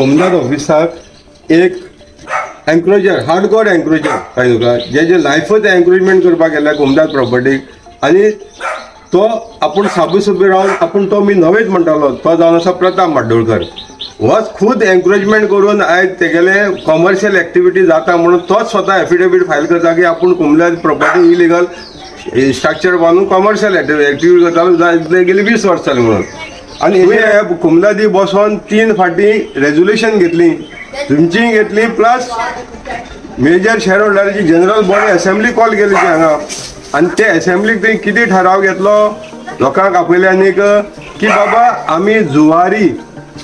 Home guard ऑफिसाक एक एन्करेजर hardcore एन्करेजर काय तुका जे लायफच एन्करेजमेंट करपाक गेल्या होमगार्ड प्रॉपर्टीक आणि तो आपण साबुसुबी रावन आपण तो मी नवेच म्हणटालो तो जावन आसा प्रताप माडोळकर होच खुद एन्करेजमेंट करून आयज तेगेले कॉमर्शियल एक्टिविटी जाता म्हणून तोच स्वता एफिडेविट फायल करता की आपण होमगार्ड प्रॉपर्टी इलिगल स्ट्रक्चर बांदून कॉमर्शियल एक्टिविटी करतालो गेली 20 वर्सां जाली म्हणून आणि हे कुमलादी बसोन 3 फाटी रेजोल्युशन घेतली तुमची घेतली प्लस मेजर शेअर होल्डराची जनरल बॉडी असेंब्ली कॉल केली हांगा आणि ते असेंब्लीक थंय कितें ठराव घेतलो लोकांक आपयले आनीक की बाबा आमी जुवारी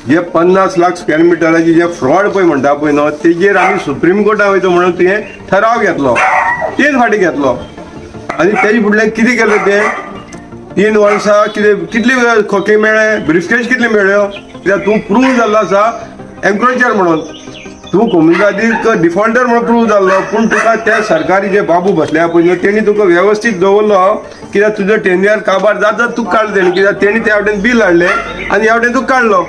जे 50 लाख स्क्वेअर मिटराची जे फ्रॉड पळय म्हणटा पळय न्हू तेजेर आमी सुप्रीम कोर्टाक वयता म्हणून तुवें ठराव घेतलो 3 फाटी घेतलो आणि तेजे फुडल्यान कितें केलें तें 3 वर्सां कितली खोके मेळ्ळे ब्रिफकेस कितले मेळ्ळ्यो कित्याक तूं प्रूव जाल्लो आसा एन्करेजर म्हणून तूं कोमुनिदादीक डिफॉल्टर म्हणून प्रूव जाल्लो पूण तुका त्या सरकारी जे बाबू बसल्या पळय न्हू तेणी तुका वेवस्थीत दवरलो कित्याक तुजो टेन्युअर काबार जाता तुका काडलो तेणी कित्याक तेणी त्या वटेन बील हाडलें आनी ह्या वटेन तुका काडलो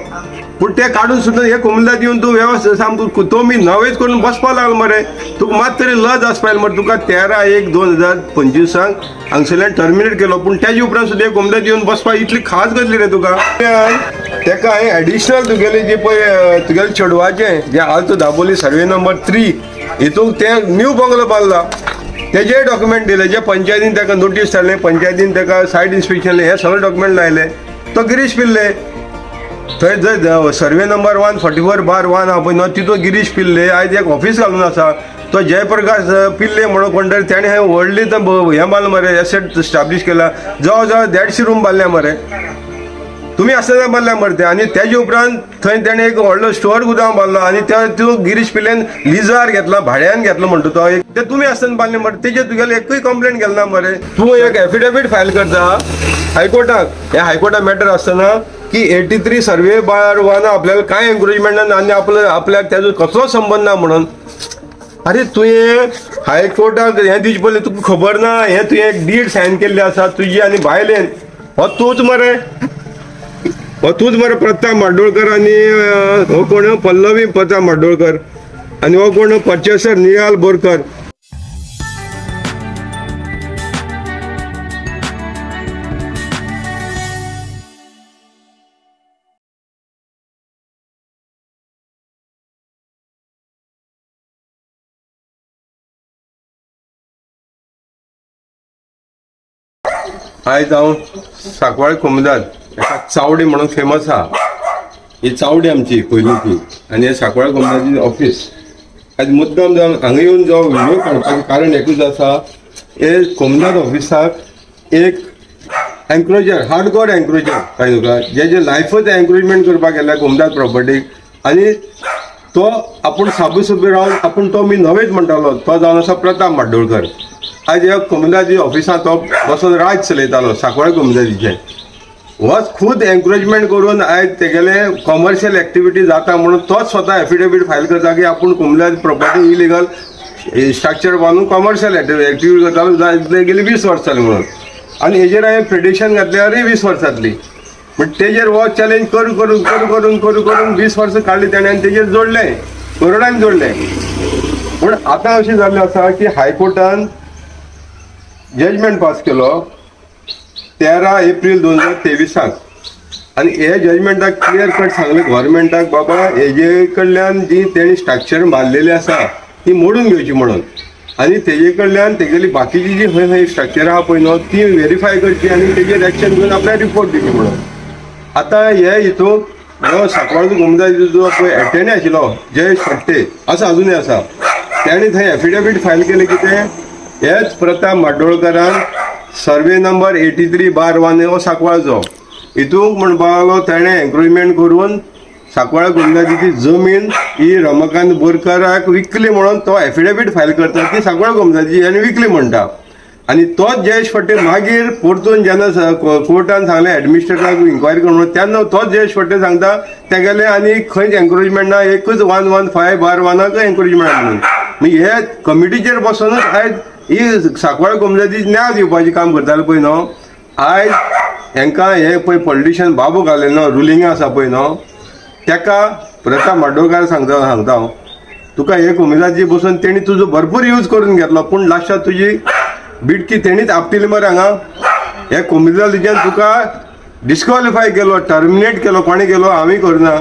पूण ते काडून सुद्दां हे कोमुनिदाद येवन तूं वेवस्थीत सामको तो मी नवेच करून बसपा लागलो मरे तुका मात तरी लज आसपाक मरे तुका 13/1/2025 हांगसरल्यान टर्मिनेट केलो पूण तेजे उपरांत सुद्दां कोमुनिदाद येवन बसपा इतली खास गजली रे तुका तेका हांवें एडिशनल तुगेले जे पळय तुगेले चेडवाचें जे आल्तो दाबोली सर्वे नंबर 3 हितूंक ते न्यू बंगलो बांदला तेजे डॉक्युमेंट दिले जे पंचायतीन तेका नोटीस धाडले पंचायतीन तेका सायट इन्स्पेक्शन हे सगळे डॉक्युमेंट लायले तो गिरीश पिल्ले थंय जर सर्वे नंबर 144/1 हा पळय न्हू तितून गिरीश पिल्ले आयज एक ऑफिस घालून आसा तो जयप्रकाश पिल्ले म्हणून कोण तरी तेणें हें व्हडली हें बांदलें मरे एसेट स्टाब्लीश केला जवळ जवळ 150 रूम बांदल्या मरे तुम्ही आसतना बांदल्या मरे ते आनी तेजे उपरांत थंय तेणें एक व्हडलो स्टोर गुदाम बांदलो आनी त्यो गिरीश पिल्लेन लिजार घेतला भाड्यान घेतलो म्हणटा तो ते तुमी आसतना बांदले मरे तेजे तुगेले एकूय कंप्लेंट केलो ना मरे तूं एक एफिडेविट फायल करता हायकोर्टाक हे हायकोर्टाक मॅटर आसतना की 83 सर्वे/1 आपल्याला काय एन्करेजमेंट ना आणि आपल्याक त्याचो कसलो संबंध ना म्हणून अरे तुवें हायकोर्टाक हें दिवचे पयलीं तुका खबर ना हें तुवें एक डीड सायन केल्ली आसा तुजी आनी बायलेन हो तूंच मरे प्रताप माडोळकर आनी हो कोण पल्लवी प्रताप माडोळकर आनी हो कोण पर्चेसर निहाल बोरकर आयज हांव सांकवाळे कोमुनिदाद एका चावडी म्हणून फेमस आहा ही चावडी आमची पयलींची आनी हे सांकवाळे कोमुनिदादाचें ऑफिस आयज मुद्दाम जावन हांगा येवन जो व्हिडिओ काडपाचें कारण एकूच आसा हे कोमुनिदाद ऑफिसाक एक एन्करेजर हार्डकोर एन्करेजर काय तुका जे लायफच एन्करेजमेंट करपाक गेल्या कोमुनिदाद प्रॉपर्टीक आनी तो आपण साबुसुबी रावन आपण तो मी नवेच म्हणटालो तो जावन आसा प्रताप माडोळकर आज ह्या कोमुनिदादी ऑफिसांत तो बसून राज चलयतालो सांकवाळे कोमुनिदादीचे होच खुद एन्करेजमेंट करून आयज तेगेले कॉमर्शियल एक्टिविटी जाता म्हणून तोच स्वता एफिडेविट फायल करता की आपण कोमुनिदाद प्रॉपर्टी इलिगल स्ट्रक्चर बांदून कॉमर्शियल एक्टिविटी करतालो गेली 20 वर्सां जाली म्हणून आनी हेजेर हांवें प्रिडिक्शन घातल्यारय 20 वर्सां जातली पण तेजेर हो चॅलेंज करून 20 वर्सां काडली तेणें आनी तेजेर जोडलें करोडान जोडलें पूण आतां अशें जाल्लें आसा की हायकोर्टान जजमेंट पास केलो 13 एप्रील 2023 आनी हे जजमेंटाक क्लियर कट सांगलें गव्हर्मेंटाक बाबा हेजे कडल्यान जी तेणी स्ट्रक्चर बांदलेली आसा ती मोडून घेवची म्हणून आनी तेजे कडल्यान तेगेली बाकीची जी खंय स्ट्रक्चर आहा पळय न्हू ती व्हेरीफाय करची आनी तेजेर एक्शन घेवन आपल्याक रिपोर्ट दिवची म्हणून आतां हे हितून जो सांकवाळचो कोमुनिदादीचो जो पळय एटेंडे आशिल्लो जयेश फडते आसा अजुनूय आसा तेणी थंय एफिडेविट फायल केलें कितें हेच प्रताप माडोळकरान सर्वे नंबर 83/1 हो सांकवाळचो हितूंक म्हणपाक लागलो तेणें एन्करेजमेंट करून सांकवाळे कोमुनिदादीची जमीन ही रमाकांत बोरकाराक विकली म्हणून तो एफिडेविट फायल करता ती सांकवाळे कोमुनिदादीची आनी विकली म्हणटा आनी तोच जयेश फडते मागीर परतून जेन्ना कोर्टान सांगलें एडमिनिस्ट्रेटराक इन्क्वायरी करून तेन्ना तोच जयेश फडते सांगता तेगेलें आनी खंयच एन्करेजमेंट ना एकूच 115/1 एन्करेजमेंट म्हणून मागीर हे कमिटीचेर बसूनच आयज ही सांकवाळे कोमुनिदादीची न्याय दिवपाचें काम करताले पळय न्हू आयज हांकां हे पळय पॉलिटिशियन बाबू घालेलो न्हू रुलिंगा आसा पळय न्हू तेका प्रताप माडोळकार सांगता हांव तुका एक उमेदाची बसून तेणी तुजो भरपूर यूज करून घेतलो पूण लास्टाक तुजी बिडकी तेणीच आपटिली मरे हांगा एक उमेदवारीच्यान तुका डिस्क्वॉलिफाय केलो टर्मिनेट केलो कोणी केलो आम्ही करना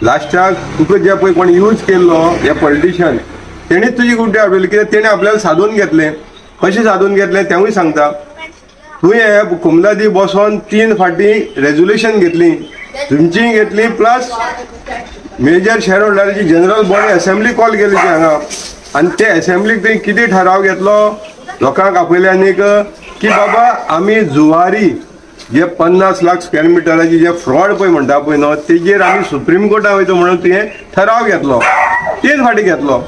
लास्टाक तुका जे पळय कोणी यूज केल्लो हे पॉलिटिशियन तेणीच तुजी गुड्डे आपयली कित्याक तेणे आपल्याला सादून घेतले कशें सादून घेतले तेवूय सांगता तुवें हे कुमलादी बसोन 3 फाटी रेजोल्युशन घेतली तुमची घेतली प्लस मेजर शेअर होल्डराची जनरल बॉडी असेंब्ली कॉल केली ती हांगा आनी ते असेंब्लीक तुवें कितें ठराव घेतलो लोकांक आपयले आनीक की बाबा आमी जुवारी जे 50 लाख स्क्वेअर मिटराची जे फ्रॉड पळय म्हणटा पळय न्हू तेजेर आमी सुप्रीम कोर्टाक वयता म्हणून तुवें ठराव घेतलो 3 फाटी घेतलो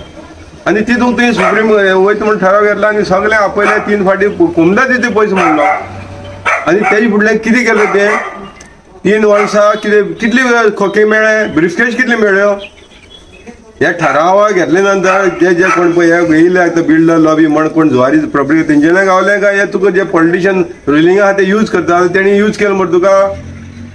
आनी तितूंक तुवें सुप्रीम वयता म्हणून ठराव घेतलो आनी सगळे आपयले 3 फाटी कुमदादी ते पयस म्हणलो आनी तेजे फुडल्यान कितें केलें तें 3 वर्सां कितली खोके मेळ्ळे ब्रिफकेस कितले मेळ्ळ्यो हे ठराव घेतले नंतर जे कोण पळय हे येयले आतां बिल्डर लॉबी म्हण कोण जुवारी प्रॉपर्टी तेंच्यांनी गावले काय हे तुका जे पॉलिटिशियन रुलिंग आहा ते यूज करता तेणी यूज केलें म्हण तुका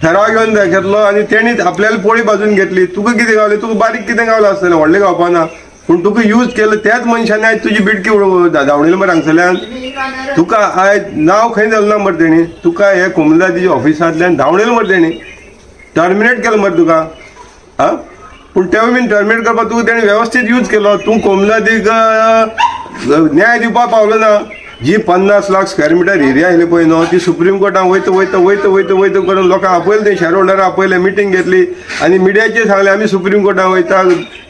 ठराव घेवन घेतलो आनी तेणीच आपल्याला पोळी बाजून घेतली तुका कितें गावलें तुका बारीक कितें गावलें आसतलें व्हडलें गावपाना पूण तुका यूज केलं त्याच मनशांनी आयज तुजी बिडकी धांवडिली मरे हांगसरल्यान तुका आयज नांव खंय जालें ना मरे तेणी तुका हे कुमलादीच्या ऑफिसांतल्यान धांवडिलें मरे तेणी टर्मिनेट केलें मरे तुका आं पूण तेवूय बीन टर्मिनेट करपाक तुका तेणी वेवस्थीत यूज केलो तूं कुमलादीक न्याय दिवपाक पावलो ना जी 50 लाख स्क्वेअर मिटर एरिया आयली पळय न्हू ती सुप्रीम कोर्टान वयता करून लोकांक आपयलें तें शेअर होल्डराक आपयलें मिटींग घेतली आनी मिडियाचेर सांगलें आमी सुप्रीम कोर्टान वयता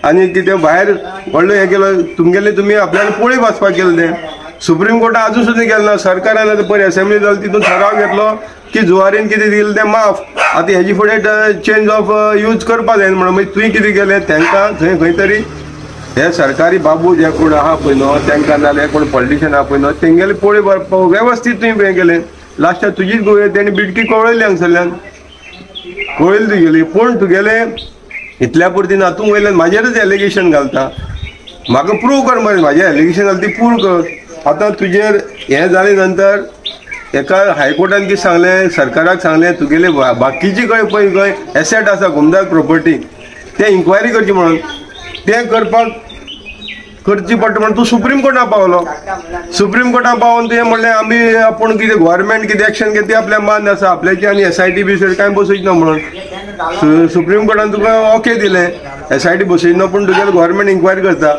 आनी कितें भायर व्हडलें हें केलो तुमी आपल्याला पोळी वाचपाक केलें तें सुप्रीम कोर्टान आजून सुद्दां गेलें ना सरकारान आतां पळय असेंब्ली जाली तितून ठराव घेतलो की जुवारीन कितें दिलें तें माफ आतां हेजे फुडें चेंज ऑफ यूज करपा जायना म्हणून मागीर तुवें कितें केलें तांकां थंय खंय तरी हे सरकारी बाबू जे कोण आहा पळय न्हू तांकां नाल्यार कोण पॉलिटिशियन आहा पळय न्हू तेंगेले पोळी वेवस्थीत तुवें हें केलें लास्टाक तुजीच गोंय तेणी बिडकी कवळयली हांगसरल्यान कवळयली तुगेली पूण तुगेले इतल्या पुरती ना तूं वयल्यान म्हाजेरच एलिगेशन घालता म्हाका प्रूव कर मरे म्हाजें एलिगेशन घालता ती प्रूव कर आतां तुजेर हें जालें नंतर एका हायकोर्टान कितें सांगलें सरकाराक सांगलें तुगेले बाकीची खंय एसेट आसा घुमदार प्रॉपर्टी ते इन्क्वायरी करची म्हणून तें करची पडटा म्हणून तूं सुप्रीम कोर्टाक पावलो सुप्रीम कोर्टाक पावून तुवें म्हणलें आमी आपूण कितें गोवोरमेंट कितें एक्शन घेता तें आपल्या मान आसा आपल्याची आनी SIT बी कांय बसयची ना म्हणून सुप्रीम कोर्टान तुका ओके दिलें SIT बसयची ना पूण तुगेलो गोवोरमेंट इन्क्वायरी करता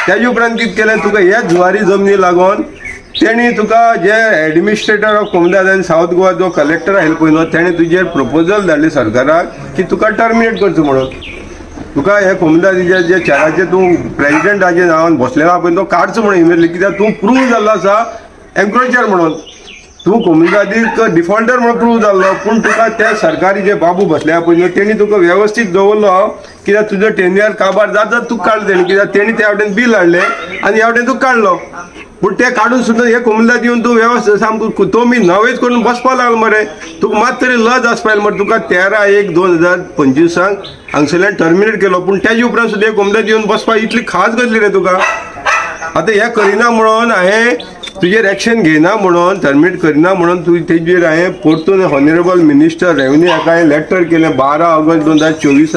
तेजे उपरांत कितें केलें तुका हे जुवारी जमनी लागून तेणी तुका जे एडमिनिस्ट्रेटर ऑफ कुमदाद आनी सावथ गोवा जो कलेक्टर आयलो पळय न्हू तेणें तुजेर प्रपोजल धाडलें सरकाराक की तुका टर्मिनेट करचो म्हणून तुका हे कुमदादीचे जे चेराचेर तूं प्रेजिडेंटाचे नांवान बसलेलो आहा पळय तो काडचो म्हणून इमिडियटली कित्याक तूं प्रूव जाल्लो आसा एन्क्रोचर म्हणून तूं कुमदादीक डिफॉल्टर म्हणून प्रूव जाल्लो पूण तुका ते सरकारी जे बाबू बसले आहा पळय न्हू तेणी तुका वेवस्थीत दवरलो कित्याक तुजो टेन्युअर काबार जाता तुका काडलो तेणी कित्याक तेणी त्या वाटेन बिल हाडलें आनी ह्या वाटेन तुका काडलो पूण ते काडून सुद्दां हे कुमदाद येवन तूं वेवस्थीत सामको तो मी नवेच करून बसपा लागलो मरे तुका मात तरी लज आसपाक मरे तुका 13/1/2025 हांगसरल्यान टर्मिनेट केलो पूण तेजे उपरांत सुद्दां हे कुमदाद येवन बसपा इतली खास गजली रे तुका आतां हें करिना म्हणून हांवें तुजेर एक्शन घेयना म्हणून टर्मिनेट करिना म्हणून तूं तेजेर हांवें परतून ऑनरेबल मिनिस्टर रेव्हेन्यू हाका हांवें लेटर केलें 12 ऑगस्ट 2024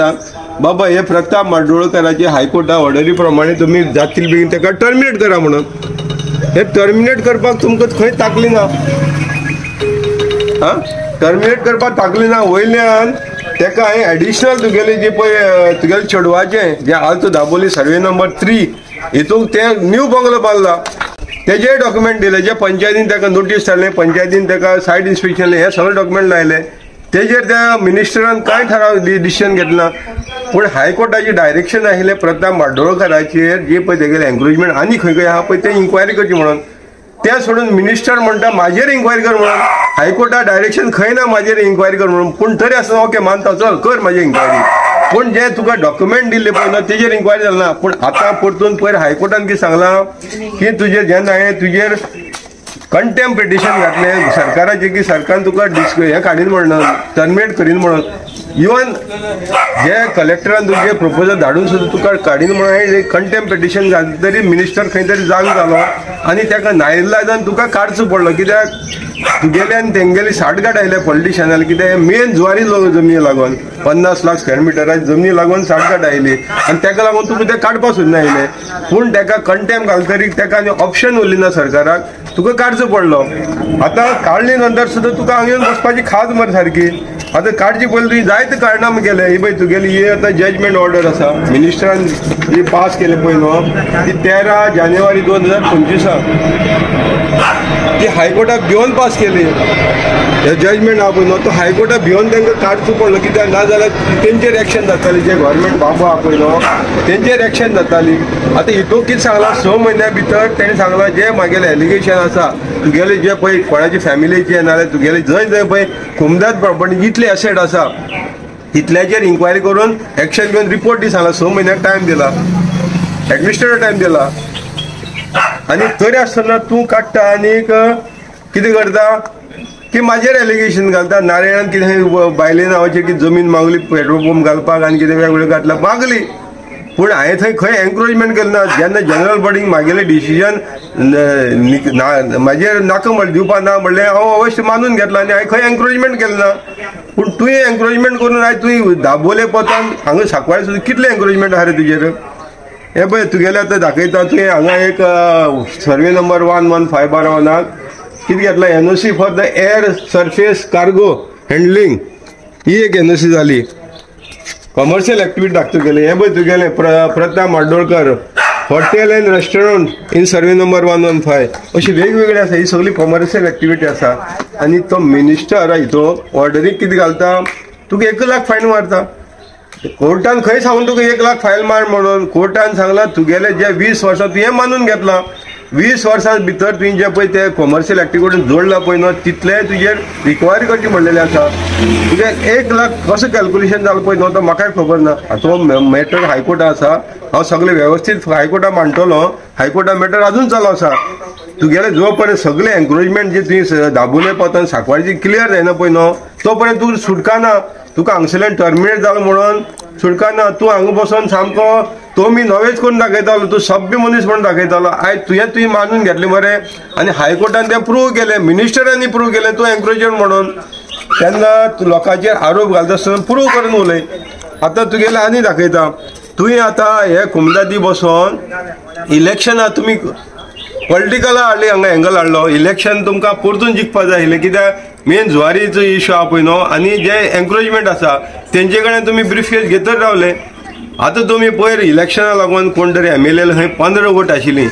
बाबा हे प्रताप माडोळकराचे हायकोर्टा ऑर्डरी प्रमाणे तुमी जातली बेगीन ताका टर्मिनेट करा म्हणून हे टर्मिनेट करपाक तुमकां खंय ताकली ना हां टर्मिनेट करपाक ताकली ना वयल्यान तेका हांवें एडिशनल तुगेले जे पळय तुगेले चेडवाचें जे आल्तो दाबोली सर्वे नंबर 3 हितूंक ते न्यू बंगलो बांदला तेजे डॉक्युमेंट दिले जे पंचायतीन ताका नोटीस धाडलें पंचायतीन ताका सायट इन्स्पेक्शन हे सगळे डॉक्युमेंट लायले तेजेर त्या मिनिस्टरान कांय ठराव डिसिशन घेतला पूण हायकोर्टाची डायरेक्शन आशिल्लें प्रताप माडोळकराचेर जे पळय तेगेले एन्क्रोचमेंट आनी खंय खंय आहा पळय ते इन्क्वायरी करची म्हणून ते सोडून मिनिस्टर म्हणटा म्हाजेर इन्क्वायरी कर म्हणून हायकोर्टा डायरेक्शन खंय ना म्हाजेर इन्क्वायरी कर म्हणून पूण तरी आसतना ओके मानता चल कर म्हाजी इन्क्वायरी पूण जे तुका डॉक्युमेंट दिल्ले पळय ना तेजेर इन्क्वायरी जालना पूण आतां परतून पयर हायकोर्टान कितें सांगलां की तुजेर जेन्ना हांवें तुजेर कंटेम्प्ट पिटिशन घातलें सरकाराचें की सरकारान तुका हे काडीन म्हणून टर्मिनेट करीन म्हणून इवन जे कलेक्टरान तुजे प्रपोजल धाडून सुद्दां तुका काडीन म्हणून कंटेम्प्ट पिटिशन घातली तरी मिनिस्टर खंय तरी जाग जालो आनी ताका नाइलाजान तुका काडचो पडलो कित्याक तुगेले आनी तेंगेले साठगाठ आयले पॉलिटिशनाल कित्याक मेन ज्वारी जमनी लागून 50 लाख स्क्वेअर मिटराची जमनी लागून साठगाठ आयली आनी ताका लागून तुका ते काडपा सुद्दां आयले पूण ताका कंटेम्प्ट घालतरी ताका आनी ऑप्शन उरली ना सरकाराक तुका काडचो पडलो आतां काडले नंतर सुद्दां तुका हांगा येवन बसपाची खाज मरे सारकी आतां काडची पयलीं तुवें जायते कारणां केले ही पळय तुगेली ही आतां जजमेंट ऑर्डर आसा मिनिस्टरान जी पास केले पळय न्हू ती 13 जानेवारी 2025 ती हायकोर्टाक भिवन पास केली हे जजमेंट आहा पळय न्हू तो हायकोर्टाक भिवन तांकां काडचो पडलो कित्याक ना जाल्यार तेंचेर एक्शन जाताली जे गव्हर्मेंट बाबू आहा पळय न्हू तेंचेर एक्शन जाताली आतां हितून कितें सांगलां 6 म्हयन्या भितर तेणें सांगलां जे म्हागेलें एलिगेशन आसा तुगेले जे पळय कोणाची फॅमिलीचे नाल्यार तुगेले जंय जंय पळय कुमदाद प्रॉपर्टी इतले एसेट आसा तितल्याचेर इन्क्वायरी करून एक्शन घेवन रिपोर्ट दी सांगला 6 म्हयन्याक टायम दिला एडमिनिस्ट्रेटर टायम दिला आनी तरी आसतना तूं काडटा आनीक कितें करता की म्हाजेर एलिगेशन घालता नारायणान कितें बायले नांवाचेर कितें जमीन मागली पेट्रोल पंप घालपाक आनी कितें वेगवेगळें घातला मागली पूण हांवें थंय खंय एन्करेजमेंट केलें ना जेन्ना जनरल बॉडीक म्हागेलें डिसिजन म्हाजेर नाका म्हणलें दिवपा ना म्हणलें हांव अवश्य मानून घेतला आनी हांवें खंय एन्करेजमेंट केलें ना पूण तुवें एन्करेजमेंट करून आयज तुवें दाबोले पोतान हांगा सांकवाळे सुद्दां कितलें एन्करेजमेंट आहा रे तुजेर हे पळय तुगेलें आतां दाखयता तुवें हांगा एक सर्वे नंबर 115/1 कितें घेतला NOC for the air surface cargo handling ही एक NOC जाली कमर्शियल एक्टिविटी दाखतो गेले हे पळय तुगेलें Pratap Madolkar hotel and restaurant in survey number 115 अशी वेगवेगळी आसा ही सगळी कमर्शियल एक्टिविटी आसा आनी तो मिनिस्टर हितून ऑर्डरीक कितें घालता तुका 1 लाख फायन मारता कोर्टान खंय सांगून तुका 1 लाख फायन मार म्हणून कोर्टान सांगला तुगेले जे 20 वर्सां तुवें मानून घेतला 20 वर्सां भितर तुवें जे पळय ते कमर्शियल एक्टिविटीन जोडला पळय न्हू तितले तुजेर रिकवरी करची म्हणलेलें आसा तुगे 1 लाख कसो कॅल्क्युलेशन जालें पळय न्हू तो म्हाकाय खबर ना तो मॅटर हायकोर्टा आसा हांव सगळें वेवस्थीत हायकोर्टा मांडटलो हायकोर्टा मॅटर अजून चालू आसा तुगेले जो पर्यंत सगळे एन्करेजमेंट जे तुवें दाबोले पावता सांकवाळची क्लियर जायना पळय न्हू तो पर्यंत तूं सुटकाना तुका हांगसरल्यान टर्मिनेट जालो म्हणून सुटकाना तूं हांगा बसून सामको तो मी नवेच करून दाखयतालो तूं सभ्य मनीस म्हणून दाखयतालो आयज तुवें मानून घेतलें मरे आनी हायकोर्टान तें प्रूव केलें मिनिस्टरांनी प्रूव केलें तूं एन्करेजर म्हणून तेन्ना लोकांचेर आरोप घालता आसतना प्रूव करून उलय आतां तुगेलें आनी दाखयता तुवें आतां हे कुमदादी बसोन इलेक्शनां तुमी पॉलिटिकला हाडली हांगा एंगल हाडलो इलेक्शन तुमकां परतून जिखपा जाय आसलें कित्याक मेन ज्वारीचो इश्यू आहा पळय न्हू आनी जे एन्करेजमेंट आसा तेंचे कडेन तुमी ब्रीफकेस घेतच रावले आतां तुमी पयर इलेक्शना लागून कोण तरी MLA थंय 15 वोट आशिल्लीं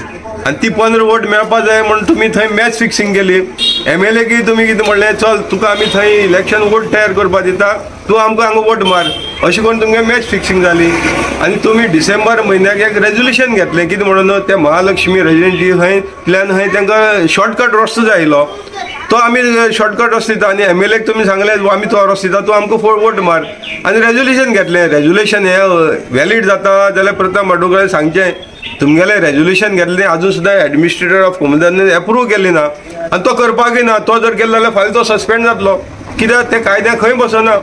आनी ती 15 वोट मेळपा जाय म्हणून तुमी थंय मॅच फिक्सिंग केली MLA की तुमी कितें म्हणलें चल तुका आमी थंय इलेक्शन वोट तयार करपा दिता तूं आमकां हांगा वोट मार अशें करून तुमगे मॅच फिक्सिंग जाली आनी तुमी डिसेंबर म्हयन्याक एक रेजोल्युशन घेतलें कितें म्हणून ते महालक्ष्मी रेजिडेंसी थंय प्लॅन थंय तांकां शॉर्टकट रस्तो जाय आयलो तो आमी शॉर्टकट रस्तो दिता आनी MLAक तुमी सांगलें आमी तो रस्तो दिता तूं आमकां वोट मार आनी रेजोल्युशन घेतलें रेजोल्युशन हें वॅलीड जाता जाल्यार प्रताप माडोळकर सांगचें तुमगेलें रेजोल्युशन घेतलें अजून सुद्दां एडमिनिस्ट्रेटर ऑफ कुमदान एप्रूव केलें ना आनी तो करपाकय ना तो जर केलो जाल्यार फाल्यां तो सस्पेंड जातलो कित्याक ते कायद्यान खंय बसना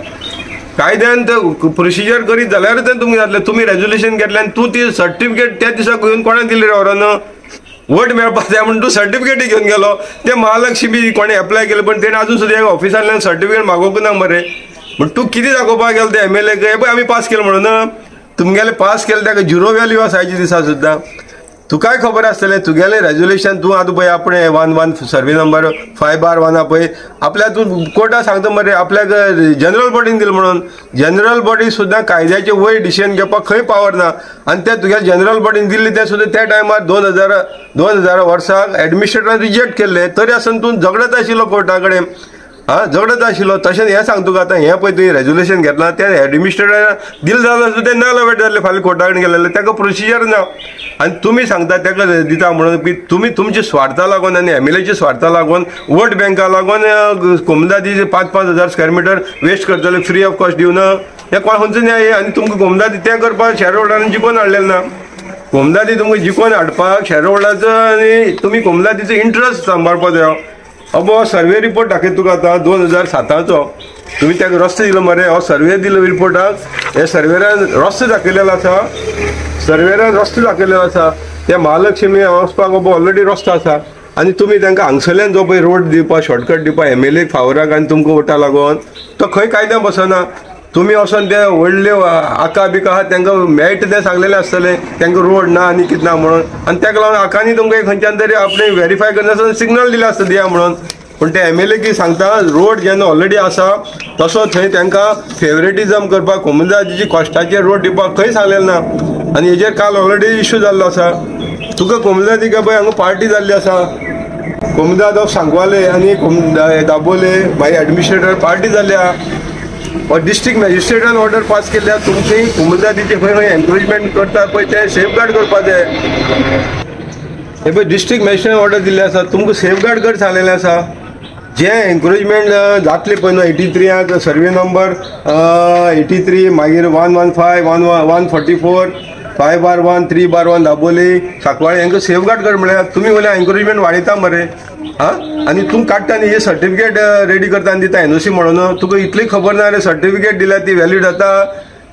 कायद्यान ते प्रोसिजर करीत जाल्यार तें तुमकां जातलें तुमी रेजोल्युशन घेतलें आनी तूं ती सर्टिफिकेट त्या दिसा घेवन कोणा दिली व्हरोन वोट मेळपा जाय म्हणून तूं सर्टिफिकेट घेवन गेलो ते महालक्ष्मी कोणें एप्लाय केलें पण तेणें अजून सुद्दां एक ऑफिसांतल्यान सर्टिफिकेट मागोवंक ना मरे पूण तूं कितें दाखोवपाक गेलो ते MLAक हे पळय आमी पास केलें म्हणून तुमगेलें पास केलें ताका 0 वॅल्यू आसा आयच्या दिसा सुद्दां तुकाय खबर आसतलें तुगेलें रेजोल्युशन तूं आतां पळय आपणें 1 सर्वे नंबर 5/1 पळय आपल्या तूं कोर्टाक सांगता मरे आपल्याक जनरल बॉडीन दिलें म्हणून जनरल बॉडी सुद्दां कायद्याचे वयर डिसिजन घेवपाक खंय पावर ना आनी ते तुगेल्या जनरल बॉडीन दिल्ली ते सुद्दां त्या टायमार 2000 वर्साक एडमिनिस्ट्रेटरान रिजेक्ट केल्ले तरी आसून तूं झगडत आशिल्लो कोर्टा कडेन झगडत आशिल्लो तशें हें सांग तुका आतां हें पळय तुवें रेजोल्युशन घेतलां तें एडमिनिस्ट्रेटरान दिलें जाल्यार सुद्दां तें नल वेट जालें फाल्यां कोर्टा कडेन गेलें ताका प्रोसिजर ना आनी तुमी सांगता ताका दिता म्हणून की तुमी तुमच्या स्वार्था लागून आनी MLAच्या स्वार्था लागून वोट बँका लागून कोमदादी 5,000 स्क्वेअर मिटर वेस्ट करतले फ्री ऑफ कॉस्ट दिवन हें खंयचो न्याय आनी तुमकां कोमदादी तें करपाक शेअर होल्डरांनी जिखोवन हाडलेलें ना कोमदादी तुमकां जिखोवन हाडपाक शेअर होल्डराचो आनी तुमी कोमदादीचो इंट्रस्ट सांबाळपाक जाय अब सर्वे रिपोर्ट दाखयता तुका आतां 2007चो तुम्ही त्याक रस्तो दिलो मरे, हो सर्वे दिलो रिपोर्टाक, हे सर्वेरान रस्तो दाखयलेलो आसा, सर्वेरान रस्तो दाखयलेलो आसा, त्या महालक्ष्मी वचपाक ऑलरेडी रस्तो आसा, आनी तुमी तांकां हांगसरल्यान जो पळय रोड दिवपा शॉर्टकट दिवपा MLA फावराक आनी तुमकां वोटा लागोन तो खंय कायद्यान बसना. तुम्ही वचोन ते व्हडले आका बिका आहा तांकां मेळटा तें सांगलेलें आसतलें तांकां रोड ना आनी कितें ना म्हणून, आनी ताका लागून आकांनी तुमकां खंयच्यान तरी आपणें व्हेरीफाय करनासतना सिग्नल दिलें आसता दिया म्हणून. पूण ते MLA कितें सांगता, रोड जेन्ना ऑलरेडी आसा तसो थंय तांकां फेवरेटिजम करपाक कोमुनजातीची कॉस्टाचेर रोड दिवपाक खंय सांगलेलें ना. आनी हेजेर काल ऑलरेडी इश्यू जाल्लो आसा. तुका कोमुनजाती काय पळय हांगा पार्टी जाल्ली आसा, कोमुनजात ऑफ सांगवाले आनी दाबोले मागीर एडमिनिस्ट्रेटर पार्टी जाल्या, डिस्ट्रिक्ट मॅजिस्ट्रेटान ऑर्डर पास केल्या तुमची कोमुनजातीचे खंय खंय एनक्रोचमेंट करता पळय ते सेफगार्ड करपा जाय. हे पळय डिस्ट्रिक्ट मॅजिस्ट्रेटान ऑर्डर दिल्ली आसा, तुमकां सेफगार्ड कर सांगलेलें आसा. जे एनक्रोचमेंट जातले पळय न्हू 83 सर्वे नंबर 83 मागीर 115 144 5/1 3/1 दाबोली सांकवाळे हांकां सेफगार्ड कर म्हळ्यार तुमी वयल्या एनक्रोचमेंट वाडयता मरे. आनी तूं काडटा आनी हे सर्टिफिकेट रेडी करता आनी दिता NOC म्हणून. तुका इतली खबर ना रे सर्टिफिकेट दिल्यार ती वॅलीड जाता,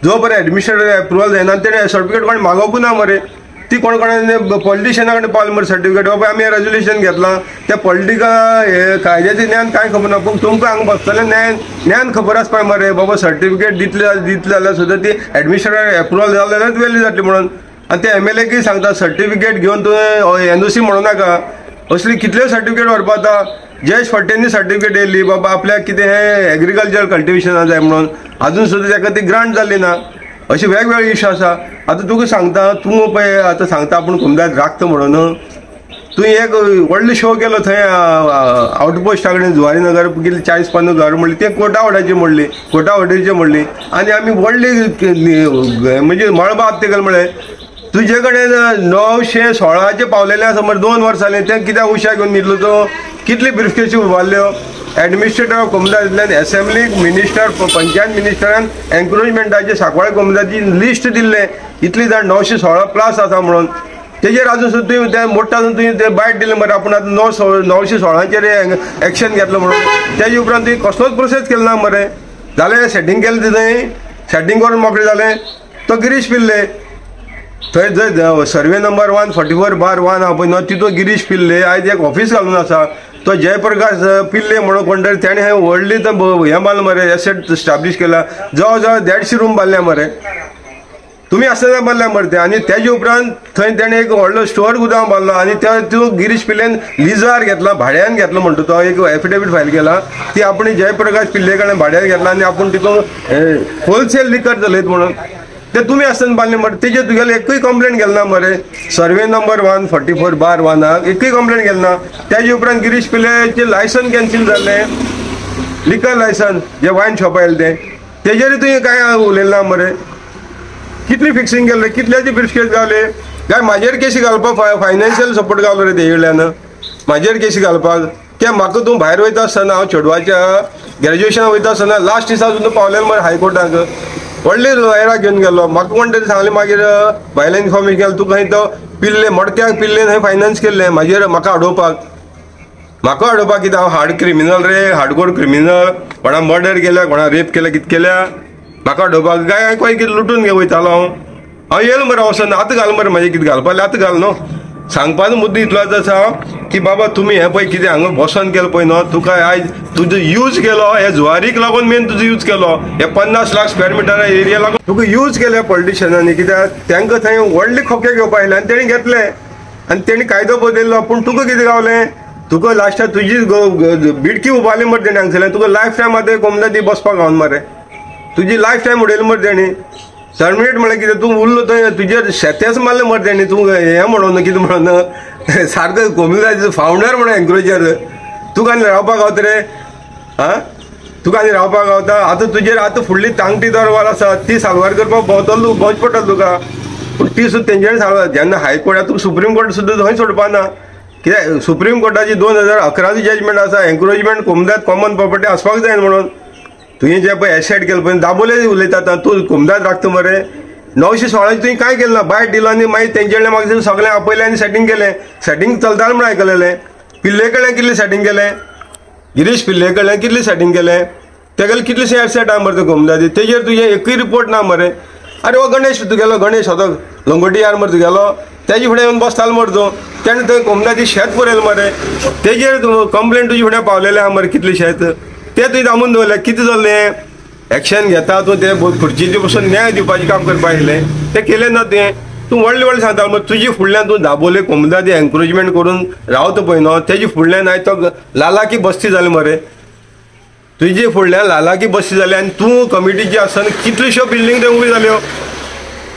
जो बरें एडमिनिस्ट्रेटर एप्रुवल जायना तेणें सर्टिफिकेट कोण मागोवंक ना मरे. ती कोण कोणाने पॉलिटिशियना कडेन पावले मरे सर्टिफिकेट, बाबा आमी रेजोल्युशन घेतलां त्या पॉलिटिकल हे कायद्याचें ज्ञान कांय खबर ना, पूण तुमकां हांगा बसतलें ज्ञान खबर आसपाक मरे. बाबा सर्टिफिकेट दितले जाल्यार सुद्दां ती एडमिनिस्ट्रेटर एप्रुवल जालें जाल्यार वॅल्यू जातली म्हणून. आनी ते MLA कितें सांगता, सर्टिफिकेट घेवन तुवें NOC म्हणूं नाका. असली कितल्यो सर्टिफिकेट व्हरपा आता. जयेश फडटेंनी सर्टिफिकेट येयल्ली बाबा आपल्याक कितें हें एग्रीकल्चर कल्टिवेशना जाय म्हणून, अजून सुद्दां ताका ती ग्रांट जाल्ली ना. अशी वेगवेगळे इश्यू आसा. आतां तुका सांगता, तूं पळय आतां सांगता आपूण कोमुनजात राखता म्हणून, तुवें एक व्हडलो शो केलो थंय आउटपोस्टा कडेन जुवारी नगर कितले 40-50 घर म्हणली, ते कोटावड्याची म्हणली, कोटावड्याची म्हणली, आनी आमी व्हडली म्हणजे मळबाग तेगेले म्हळें तुजे कडेन 916 पावलेले आसा मरे 2 वर्सां जालीं. तें कित्याक उशा घेवन न्हिदलो तो, कितली ब्रिफकेसी उबारल्यो. एडमिनिस्ट्रेटर ऑफ कोमुनजातींतल्यान एसेंब्लीक मिनिस्टर पंचायत मिनिस्टरान एनक्रोचमेंटाचे सांकवाळे कोमुनजातीची लिस्ट दिल्ले, इतली जाण 916+ आसा म्हणून. तेजेर अजून सुद्दां तुवें तें मोठ्ठा तुवें तें बायट दिलें मरे आपूण आतां 916चेर एक्शन घेतलो म्हणून. तेजे उपरांत तुवें कसलोच प्रोसेस केलो ना मरे. जालें सेटींग केलें थंय, सेटींग करून मोकळें जालें. तो गिरीश पिल्ले थंय जंय सर्वे नंबर 144/1 आहा पळय न्हू तितून गिरीश पिल्ले आयज एक ऑफीस घालून आसा. तो जयप्रकाश पिल्ले म्हणून कोण तरी तेणें हें व्हडली हें बांदलें मरे, एसेट स्टाब्लीश केला. जवळ जवळ 150 रूम बांदल्या मरे, तुमी आसतना बांदल्या मरे ते. आनी तेजे उपरांत थंय तेणें एक व्हडलो स्टोर गुदाम बांदलो आनी त्यो गिरीश पिल्लेन लिजार घेतला, भाड्यान घेतलो म्हणटा तो. एक एफिडेवीट फायल केला, ती आपण जयप्रकाश पिल्ले कडेन भाड्यान घेतला आनी आपूण तितून होलसेल लिकर चलयत म्हणून. ते तुमी आसतना बांदले मरे, तेजेर तुगेले एकूय कंप्लेंट गेल ना मरे. सर्वे नंबर 144/1 एकूय कंप्लेंट गेल ना. तेजे उपरांत गिरीश पिल्लेचें लायसन कॅन्सील जाल्लें, लिकर लायसन जे वायन शॉप आयलें तें, तेजेरूय तुवें कांय उलयलें ना मरे. कितली फिक्सिंग केलें, कितल्याची ब्रिफकेस गावले काय म्हाजेर केसी घालपाक फायनान्शियल सपोर्ट गावलो रे ते येयल्यान म्हाजेर केसी घालपाक. की म्हाका तूं भायर वयता आसतना हांव चेडवाच्या ग्रॅज्युएशनाक वयता आसतना लास्ट दिसा सुद्दां पावलेलो मरे हायकोर्टाक. व्हडले लॉयराक घेवन गेलो. म्हाका कोण तरी सांगलें मागीर भायलें इन्फॉर्मेशन केलें तुका खंय तो पिल्ले मडक्याक पिल्लेन थंय फायनान्स केल्लें म्हाजेर म्हाका अडोवपाक कितें हांव हार्ड क्रिमिनल रे, हार्डकोर क्रिमिनल, कोणा मर्डर केल्या, कोणा रेप केल्या, कितें केल्या म्हाका अडोवपाक काय हांवें खंय कितें लुटून घे वयतालो हांव येयलो मरे वचोन. आतां घाल मरे म्हाजें कितें घालपाक आतां घाल न्हू. सांगपाचो मुद्दो इतलोच आसा की बाबा तुमी हें पळय कितें हांगा बसोन केलें पळय न्हू, तुका आयज तुजो यूज केलो, हे जुवारीक लागून मेन तुजो यूज केलो, हे 50 लाख स्क्वेअर मिटर एरिया लागून तुका यूज केले पॉलिटिशियनांनी. कित्याक तांकां थंय व्हडले खोके घेवपा आयले आनी तेणी घेतले आनी तेणी कायदो बदल्लो. पूण तुका कितें गावलें, तुका लास्टाक तुजी बिडकी उबारली मरे तेणी हांगसरल्यान. तुका लायफ टायम आतां कोमुनजाती बसपाक गावना मरे, तुजी लायफ टायम उडयली मरे तेणी. टर्मिनेट म्हळ्यार कितें, तूं उरलो थंय तुजेर शेतेच मारलें मरे तेणी. तूं हें म्हणून कितें म्हणून सारको कोमुनजातीचो फावंडर म्हणून एनक्रोचर. तुका आनी रावपाक गावता रे, तुका आनी रावपाक गावता. आतां तुजेर आतां फुडली तांगटी दरबार आसा ती साल्वार करपाक भोंवच पडटा तुका. पूण ती सुद्दां तेंच्यानी साल्वार जेन्ना हायकोर्ट तुका सुप्रीम कोर्ट सुद्दां थंय सोडपाना. कित्याक सुप्रीम कोर्टाची 2011 जजमेंट आसा, एनक्रोचमेंट कोमुनजात कॉमन प्रॉपर्टी आसपाक जाय म्हणून. तुवें जे पळय एसेट केलें पळय दाबोले उलयता आतां तूं कोमुनजात राखता मरे. 916 तुवें कांय केलें ना, बायट दिलो आनी मागीर तेंचे म्हाका सगळें आपयलें आनी सेटींग केलें. सेटींग चलतालें म्हणून आयकलेलें. पिल्ले कडल्यान कितलें सेटींग केलें, गिरीश पिल्ले कडल्यान कितलें सेटींग केलें. तेगेले कितले सेट आहा मरे ते कोमदादी तेजेर तुजें एकूय रिपोर्ट ना मरे. अरे हो गणेश तुगेलो गणेश होतो लंगोटी यार मरे तुगेलो तेजे फुडें येवन बसतालो मरे तूं तेणें थंय कोमदादी शेत पळयलें मरे तेजेर कंप्लेंट तुजे फुडें पावलेलें आहा मरे कितले शेत तें तुवें दामून दवरलें कितें जाल्लें एक्शन घेता तूं ते खुर्चीचेर बसून न्याय दिवपाचें काम करपा आयलें तें केलें ना तुवें. तूं व्हडलें सांगता मरे तुजे फुडल्यान तूं दाबोले कोमदादी एनकरेजमेंट करून रावता पळय न्हू तेजे फुडल्यान आयज तो लालाकी बस्ती जाली मरे. तुजे फुडल्यान लालाकी बस्ती जाली आनी तूं कमिटीची आसतना कितल्योश्यो बिल्डींग थंय उबी जाल्यो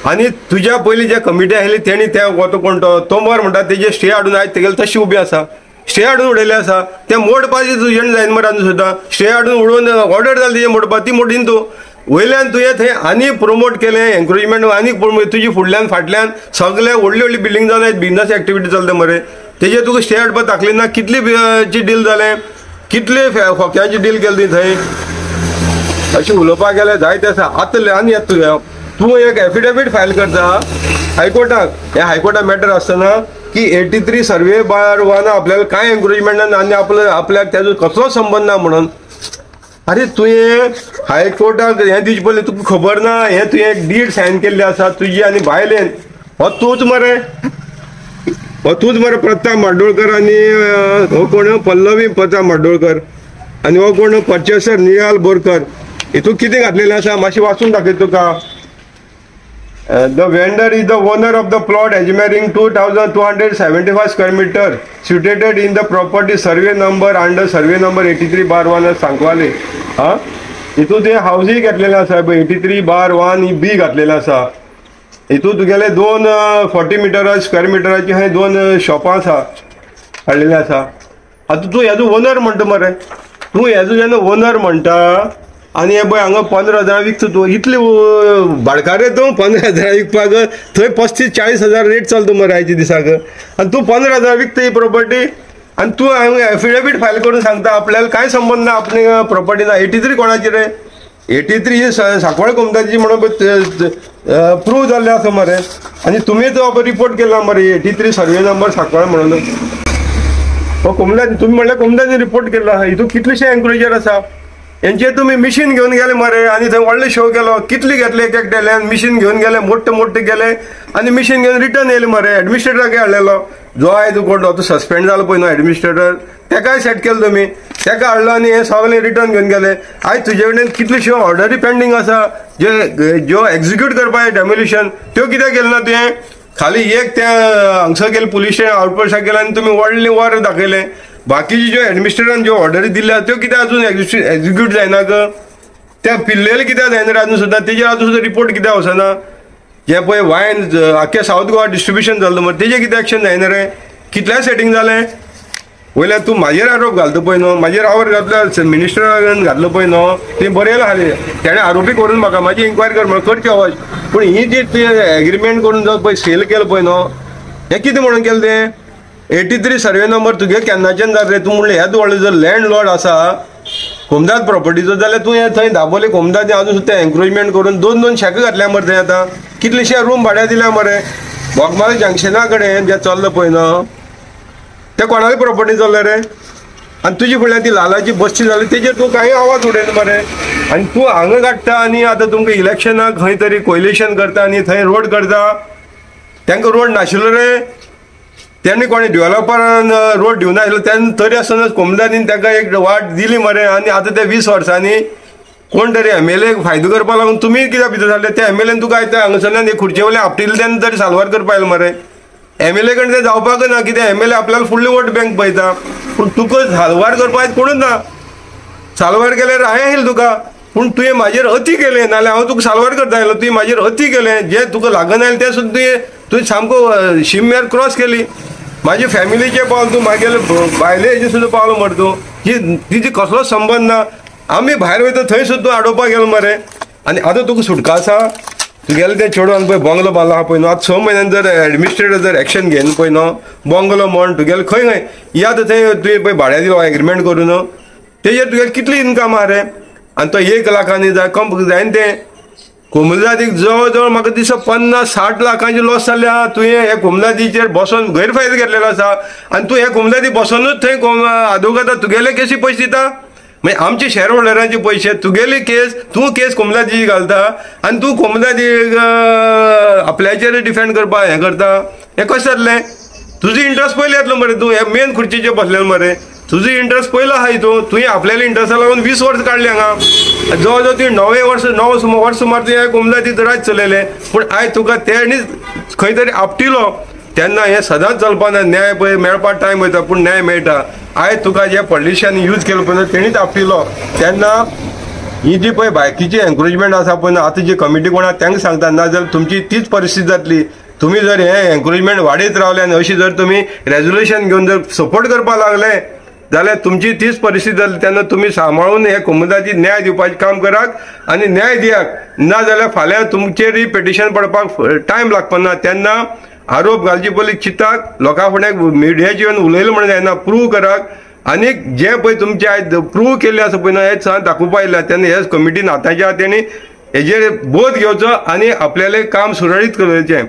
आनी तुज्या पयलीं जे कमिटी आयली तेणी ते वतो कोण तो मर म्हणटा तेजे स्टे हाडून आयज तेगेले तशी उबी आसा स्टे हाडून उडयले आसा ते मोडपाचें तुजेन जायना मरे आनी सुद्दां स्टे हाडून उडोवन ऑर्डर जाली तेजे मोडपा ती मोडीन तूं वयल्यान तुवें थंय आनी प्रमोट केलें एनकरेजमेंट आनी तुजे फुडल्यान फाटल्यान सगळे व्हडली व्हडली बिल्डींग जावन आयज बिजनस एक्टिविटी चलता मरे तेजेर तुका स्टे हाडपा ताकली ना कितली ची डील जालें कितले खोक्याची डील केली थंय अशें उलोवपाक गेल्यार जायते आसा. आतां आनी येता तूं एक एफिडेवीट फायल करता हायकोर्टाक हे हायकोर्टाक मॅटर आसतना की 83 सर्वे बार वन आपल्याला कांय एनकरेजमेंट ना आनी आपल्याक तेजो कसलो संबंद ना म्हणून. अरे तुवें हायकोर्टाक हें दिवचे पयलीं तुका खबर ना हें तुवें एक डीड सायन केल्ली आसा तुजी आनी बायलेन हो तूंच मरे प्रताप म्हाड्डोळकर आनी हो कोण पल्लवी प्रताप म्हाड्डोळकर आनी हो कोण पर्चेसर निहाल बोरकर हितून कितें घातलेलें आसा मातशें वाचून दाखयता तुका. The vendor is the owner of the plot adjoining 2275 square meter situated in the property survey number under survey number 83/1 सांकवाले. हितून ते हावजी घातलेले आसा 83/1 बी घातलेले आसा. हितून तुगेले 2 40 मीटर स्क्वेअर मिटराची हे 2 शॉपां आसा हाडलेले आसा. आतां तूं हेजो ओनर म्हणटा मरे तूं हेजो जेन्ना ओनर म्हणटा आनी हे पळय हांगा 15,000 विकता तूं इतले भाडकारे तूं 15,000 विकपाक थंय 35-40,000 रेट चलता मरे आयच्या दिसाक आनी तूं 15,000 विकता ही प्रॉपर्टी आनी तूं हांगा एफिडेवीट फायल करून सांगता आपल्याला कांय संबंद ना आपली प्रॉपर्टी ना. 83 कोणाची रे 83 ही सांकवाळ कोमदाची म्हणून प्रूव जाल्लें आसा मरे आनी तुमी तो रिपोर्ट केला मरे 83 सर्वे नंबर सांकवाळ म्हणून हो कोमदानी तुमी म्हणल्यार कोमदानी रिपोर्ट केला. हितून कितलेशे एनक्रोजर आसा हेंचेर तुमी मिशीन घेवन गेले मरे आनी थंय व्हडले शो केलो कितले घेतले एक एकट्याल्यान मिशीन घेवन गेले मोठे गेले आनी मिशीन घेवन रिटर्न येयले मरे. एडमिनिस्ट्रेटराक हाडलेलो जो आयज कोण तो सस्पेंड जालो पळय न्हू एडमिनिस्ट्रेटर तेकाय सेट केलो तुमी तेका हाडलो आनी हे सगळे रिटर्न घेवन गेले. आयज तुजे कडेन कितल्योश्यो ऑर्डरी पेंडींग आसा ज्यो एक्झिक्यूट करपाक डेमोलिशन त्यो कित्याक केले ना तुवें खाली एक त्या हांगसर गेले पुलीस स्टेशन आउटपोस्टाक गेले आनी तुमी व्हडले वर दाखयले बाकीचे ज्यो एडमिनिस्ट्रेटरान ज्यो ऑर्डरी दिल्या त्यो कित्याक अजून एक्झिक्यूट जायना त्या पिल्लेले कित्याक जायना रे अजून सुद्दां तेजेर अजून सुद्दां रिपोर्ट कित्याक वचना. जे पळय वायन आख्या सावथ गोवा डिस्ट्रिब्युशन जाल्लो मरे तेजेर कित्याक एक्शन जायना रे कितल्या सेटींग जालें वयल्यान तूं म्हाजेर आरोप घालता पळय न्हू म्हाजेर आवर घातल्या मिनिस्टरान घातलो पळय न्हू तें बरयलां हाली तेणें आरोपी करून म्हाका म्हाजी इन्क्वायरी कर म्हण करचें अवश्य. पूण ही जी तुवें एग्रीमेंट करून जो पळय सेल केलो पळय न्हू हें कितें म्हणून केलें तें 83 सर्वे नंबर तुगे केन्नाच्यान जाल रे तूं म्हणलें हेच व्हडलो जर लँड लॉर्ड आसा कोमदाद प्रॉपर्टीचो जाल्यार तूं हें थंय दाबोले कोमदाद अजून सुद्दां एनक्रोजमेंट करून 2-2 शेकां घातल्या मरे थंय आतां कितलेशे रूम भाड्या दिल्या मरे. बोगमाळो जंक्शना कडेन जें चल्लां पळय न्हू तें कोणाली प्रॉपर्टी चल्लें रे आनी तुजे फुडल्यान ती लालाची बस्ती जाली तेजेर तूं कांय आवाज उडयना मरे आनी तूं हांगा काडटा आनी आतां तुमकां इलेक्शनाक खंय तरी कोयलेशन करता आनी थंय रोड करता तांकां रोड नाशिल्लो रे त्यांनी कोणी डेव्हलपरान रोड दिवना आशिल्लो तेन्ना तरी आसतना कोमदादीन ताका एक वाट दिली मरे आनी आतां ते 20 वर्सांनी कोण तरी MLA फायदो करपा लागून तुमी कित्याक भितर जाल्ले त्या MLAन तुका आयता हांगासरल्यान एक खुर्चे वयल्यान आपटिल्ले तेन्ना तरी साल्वार करपा आयलो मरे. MLA कडेन तें जावपाक ना कित्याक MLA आपल्याला फुडली वोट बँक पळयता पूण तुका साल्वार करपा आयज कोणूच ना. साल्वार केल्यार हांवें आयले तुका पूण तुवें म्हाजेर अती केलें नाल्यार हांव तुका साल्वार करता आयलो तुवें म्हाजेर अती केलें जें तुका लागून आयलें तें सुद्दां तुवें सामको शिमेर क्रॉस केली. म्हाजे फॅमिलीचे पावल तूं मागेले भायले हेजे सुद्दां पावलो मरे तूं तिजी कसलो संबंद ना. आमी भायर वयता थंय सुद्दां आडोवपाक गेलो मरे आनी आतां तुका सुटका आसा तुगेले तें चेडवान पळय बंगलो बांदलो आहा पळय न्हू आतां 6 म्हयन्यान जर एडमिनिस्ट्रेटर जर एक्शन घेयना पळय न्हू बंगलो म्हण तुगेले खंय ही आतां थंय तुवें पळय भाड्या दिलो एग्रीमेंट करून तेजेर तुगेले कितली इनकम आहा रे आनी तो 1 लाखांनी जाय कम जायना तें कोमलादीक जवळ जवळ म्हाका दिसता 50-60 लाखांची लॉस जाल्ली आहा. तुवें हे कोमलादीचेर बसोन गैरफायदो घेतलेलो आसा आनी तूं हे कोमलादी बसोनूच थंय आदवोगादा तुगेले केसी पयशे दिता म्हणजे आमचे शेअर होल्डरांचे पैसे तुगेली केस तू केस कोमदाची घालता आणि तू कोमदाची आपल्याचेर डिफेंड करपा हें करता हें कशें जातलें तुजी इंट्रस्ट पयलीं येतलो मरे तूं हे मेन खुर्चीचेर बसलेलो मरे तुजी इंट्रस्ट पयलो आहा हितून तुवें आपल्याला इंट्रस्टा लागून 20 वर्स काडली हांगा जवळ जवळ तुवें 9 वर्स सुमार तुवें कोमदाची राज चलयलें पूण आयज तुका तेणीच खंय तरी आपटिलो तेन्ना हें सदांच चलपाना न्याय पळय मेळपाक टायम वयता पूण न्याय मेळटा आयज तुका जे पॉलिटिशियन यूज केलो पळय तेणीच आपटिलो तेन्ना ही जी पळय बायकीची एन्करेजमेंट आसा पळय आतां जी कमिटी कोण आसा तांकां सांगता ना जाल्यार तुमची तीच परिस्थिती जातली तुम्ही जर हे एन्करेजमेंट वाडीत रावले आनी अशी जर तुम्ही रेजोल्युशन घेवन जर सपोर्ट करपाक लागले जाल्यार तुमची तीच परिस्थिती जातली तेन्ना तुम्ही सांबाळून हे कोमदाची न्याय दिवपाचें काम करात आनी न्याय दियात ना जाल्यार फाल्यां तुमचेर पेटिशन पडपाक टायम लागपाना तेन्ना आरोप घालचे पयलीं चिंताक लोकां फुडें मिडियाचेर येवन उलयलें म्हणून जायना प्रूव करात आनी जे पळय तुमचे आयज प्रूव केल्ले आसा पळय ना हें सांग दाखोवपा येयला तेन्ना हे कमिटीन आतांच्या तेणी हेजेर बोध घेवचो आनी आपल्यालें काम सुरळीत करचें